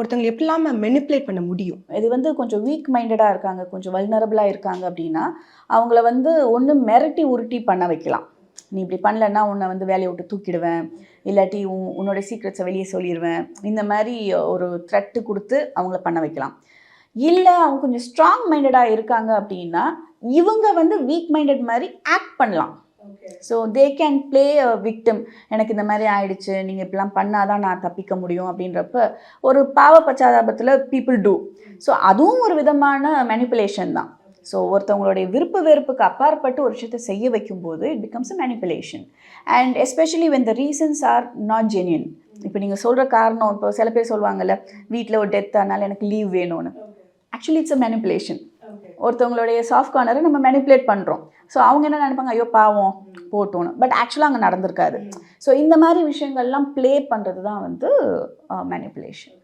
ஒருத்தவங்க எப்படிலாம் மெனிப்புலேட் பண்ண முடியும்? இது வந்து கொஞ்சம் வீக் மைண்டடாக இருக்காங்க, கொஞ்சம் வல்னரபிளாக இருக்காங்க அப்படின்னா அவங்கள வந்து ஒன்று மிரட்டி உருட்டி பண்ண வைக்கலாம். நீ இப்படி பண்ணலன்னா உன்னை வந்து வேலையை விட்டு தூக்கிடுவேன், இல்லாட்டி உன்னோட சீக்ரெட்ஸை வெளியே சொல்லிடுவேன், இந்த மாதிரி ஒரு த்ரெட்டு கொடுத்து அவங்கள பண்ண வைக்கலாம். இல்லை அவங்க கொஞ்சம் ஸ்ட்ராங் மைண்டடாக இருக்காங்க அப்படின்னா இவங்க வந்து வீக் மைண்டட் மாதிரி ஆக்ட் பண்ணலாம். So they can play a victim. எனக்கு இந்த மாதிரி ஆயிடுச்சு, நீங்கள் இப்படிலாம் பண்ணாதான் நான் தப்பிக்க முடியும் அப்படின்றப்ப ஒரு பாவ பச்சாதாபத்தில் பீப்புள் டூ. ஸோ அதுவும் ஒரு விதமான மேனிப்புலேஷன் தான். ஸோ ஒருத்தவங்களுடைய விருப்ப வெறுப்புக்கு அப்பாற்பட்டு ஒரு விஷயத்தை செய்ய வைக்கும்போது it becomes a manipulation. And especially when the reasons are not genuine. இப்போ நீங்கள் சொல்கிற காரணம், இப்போ சில பேர் சொல்லுவாங்கல்ல, வீட்டில் ஒரு டெத் ஆனால் எனக்கு லீவ் வேணும்னு. Actually it's a manipulation. ஒருத்தவங்களுடைய சாஃப்ட் கார்னரை நம்ம மேனிப்புலேட் பண்ணுறோம். ஸோ அவங்க என்ன நினைப்பாங்க, ஐயோ பாவம் போட்டோன்னு. பட் ஆக்சுவலாக அங்கே நடந்திருக்காது. ஸோ இந்த மாதிரி விஷயங்கள்லாம் ப்ளே பண்ணுறது தான் வந்து மேனிப்புலேஷன்.